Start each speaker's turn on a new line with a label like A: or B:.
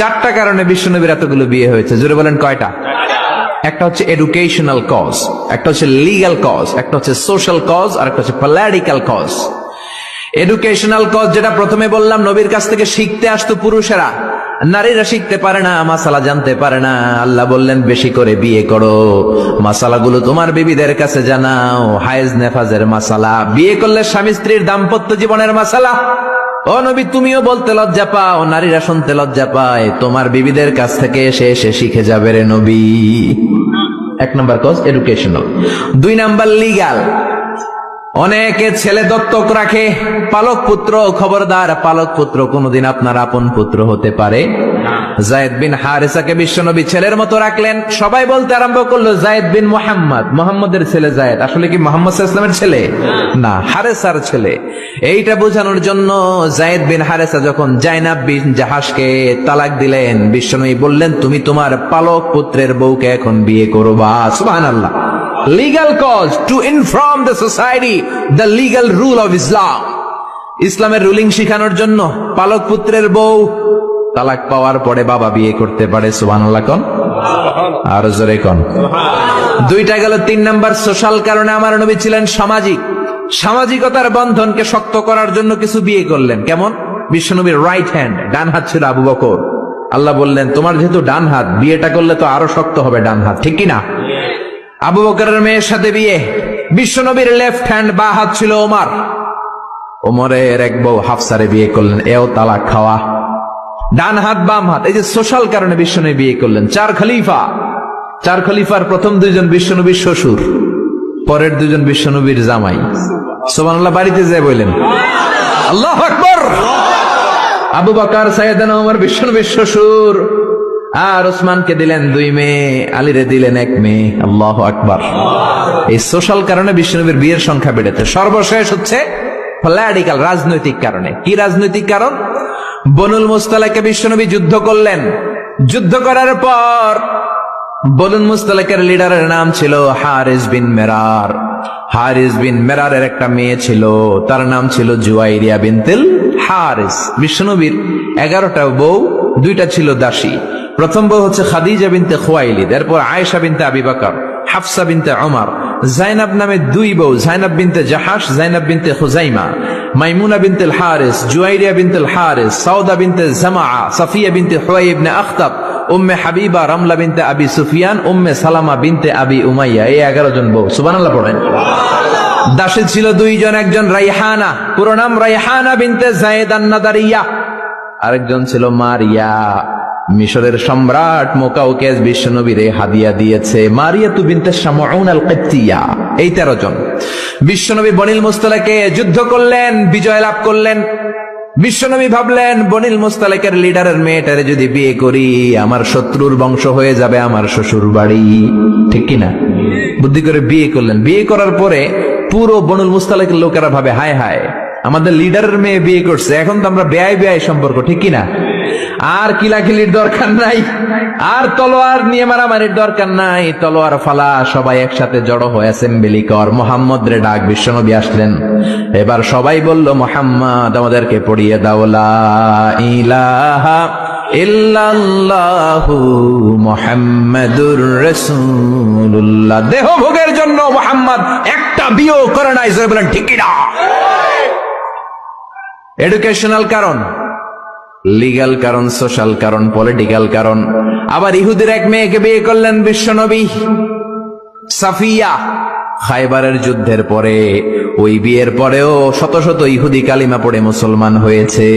A: চারটা কারণে বিশ্বনবীর এতগুলো বিয়ে হয়েছে, জোরে বলেন কয়টা? একটা হচ্ছে এডুকেশনাল কজ, একটা হচ্ছে লিগ্যাল কজ, একটা হচ্ছে সোশ্যাল কজ, আর একটা হচ্ছে পলিটিক্যাল কজ। এডুকেশনাল কজ যেটা প্রথমে বললাম, নবীর কাছ থেকে শিখতে আসতো পুরুষেরা, নারীরা শিখতে পারে না, মাসালা জানতে পারে না। আল্লাহ বললেন বেশি করে বিয়ে করো, মাসালাগুলো তোমার বিবিদের কাছে জানাও, হায়েজ নেফাজের মাসালা, বিয়ে করলে স্বামী স্ত্রীর দাম্পত্য জীবনের মাসালা। ও নবী, তুমিও বলতে লজ্জা পাও, নারীরা শুনতে লজ্জা পায়, তোমার বিবিদের কাছ থেকে এসে এসে শিখে যাবে রে নবী। এক নম্বর কজ এডুকেশনাল। দুই নাম্বার লিগ্যাল। অনেকে ছেলে দত্তক রাখে, পালক পুত্র, খবরদার, পালক পুত্র কোনদিন আপনার আপন পুত্র হতে পারে। যায়েদ বিন হারেসাকে বিশ্বনবী ছেলের মতো রাখলেন। সবাই বলতে আরম্ভ করলো যায়েদ বিন মুহাম্মদ, মুহাম্মদের ছেলে যায়েদ। আসলে কি মুহাম্মদ সাল্লাল্লাহু আলাইহি ওয়াসাল্লামের ছেলে না, হারেসার ছেলে। এইটা বোঝানোর জন্য যায়েদ বিন হারেসা যখন জাইনাব বিন জাহাশকে তালাক দিলেন, বিশ্বনবী বললেন তুমি তোমার পালক পুত্রের বউকে এখন বিয়ে করবা। সুবহানাল্লাহ। Legal cause to inform the society the legal rule of Islam. ইসলামের রুলিং শিখানোর জন্য পালক পুত্রের বউ তালাক পাওয়ার পরে বাবা বিয়ে করতে পারে। সুবহানাল্লাহ কোন? আর জোরে কোন? দুইটা গেল। তিন নাম্বার সোশ্যাল কারণে আমার নবী ছিলেন সামাজিক। সামাজিকতার বন্ধনকে শক্ত করার জন্য কিছু বিয়ে করলেন। কেমন? বিশ্বনবীর রাইট হ্যান্ড, ডান হাত ছিল আবু বকর। আল্লাহ বললেন তোমার যেহেতু ডান হাত, বিয়েটা করলে তো আরো শক্ত হবে ডান হাত, ঠিক কিনা? আবু বকরের মেয়ের সাথে বিয়ে। বিশ্বনবীর লেফট হ্যান্ড, বা হাত ছিল ওমর। ওমরের এক বউ হাফসারে বিয়ে করলেন, এও তালাক খাওয়া। ডান হাত বাম হাত, এই যে সোশ্যাল কারণে বিশ্বনবী বিয়ে করলেন। চার খলিফা, চার খলিফার প্রথম দুইজন বিশ্বনবীর শ্বশুর, পরের দুজন বিশ্বনবীর জামাই। সুবহানাল্লাহ। বাড়িতে যায় বললেন আল্লাহু আকবার। আবু বকর, সাইয়েদনা ওমর বিশ্বনবীর শ্বশুর, আর ওসমানকে দিলেন দুই মেয়ে, আলীরে দিলেন এক মেয়ে। আল্লাহু আকবার। এই সোশ্যাল কারণে বিশ্বনবীর বিয়ের সংখ্যা বেড়েছে। সর্বশেষ হচ্ছে পলিটিক্যাল, রাজনৈতিক কারণে। কি রাজনৈতিক কারণ? বনুল মুস্তালাকে বিশ্বনবী যুদ্ধ করলেন। যুদ্ধ করার পর বনুল মুস্তালাকের লিডারের নাম ছিল হারিস বিন মেরার। হারিস বিন মেরারের একটা মেয়ে ছিল, তার নাম ছিল জুয়াইরিয়া বিনতুল হারিস। বিশ্বনবীর 11টা বউ, 2টা ছিল দাসী। প্রথম বউ হচ্ছে খাদিজা বিনতে খুয়াইলিদ, এরপর আয়েশা বিনতে আবি বকর, হাফসা বিনতে ওমর, জাইনাব নামে 2 বউ, জাইনাব বিনতে জাহাশ, জাইনাব বিনতে খুজাইমা, মাইমুনা বিনতুল হারিস, জুয়াইরিয়া বিনতুল হারিস, সাউদা বিনতে জামাআ, সাফিয়া বিনতে হুয়াই ইবনে আখতাব, উম্মে হাবিবা, রামলা বিনতে আবি সুফিয়ান, উম্মে সালামা বিনতে আবি উমাইয়া। এই 11 জন বউ। সুবহানাল্লাহ পড়েন। দাসী ছিল 2 জন, একজন রাইহানা, পুরো নাম রাইহানা বিনতে যায়েদ আন-নাদারিয়া, আরেকজন ছিল মারিয়া। মিশরের সম্রাট মুকাউকেস বিশ্বনবীরে হাদিয়া দিয়েছে। মারিয়া তু বিনতে শামউন আল-কিবতিয়া। এই 13 জন। বিশ্বনবী বনিল মুস্তালাকে যুদ্ধ করলেন, বিজয় লাভ করলেন। বিশ্বনবী ভাবলেন বনিল মুস্তালাকের লিডারের মেয়েটারে যদি বিয়ে করি, আমার শত্রুর বংশ হয়ে যাবে আমার শ্বশুর বাড়ি, ঠিক কিনা? বুদ্ধি করে বিয়ে করলেন। বিয়ে করার পরে পুরো বনুল মুস্তালাকের লোকেরা ভাবে হায় হায়, আমাদের লিডারের মেয়ে বিয়ে করছে, এখন তো আমরা বেয়াই বেয়াই সম্পর্ক, ঠিক কিনা? আর কিলাকিলির দরকার নাই, আর তলোয়ার নিয়ে মারামারির দরকার নাই। তলোয়ার ফালা, সবাই একসাথে জড়ো হয়ে অ্যাসেম্বলি কর। মুহাম্মদ রে ডাক। বিশ্বনবী আসলেন। এবার সবাই বলল মুহাম্মদ আমাদেরকে পড়িয়ে দাও লা ইলাহা ইল্লাল্লাহু মুহাম্মাদুর রাসূলুল্লাহ। দেহ ভোগের জন্য মুহাম্মদ একটা বিয়েও করে নাই, জোরে বলেন ঠিক কিনা? এডুকেশনাল কারণ, লিগ্যাল কারণ, সোশ্যাল কারণ, পলিটিক্যাল কারণ। আবার ইহুদির এক মেয়েকে বিয়ে করলেন বিশ্বনবী, সাফিয়া। খায়বারের যুদ্ধের পরে, ওই বিয়ের পরেও শত শত ইহুদি কালিমা পড়ে মুসলমান হয়েছে।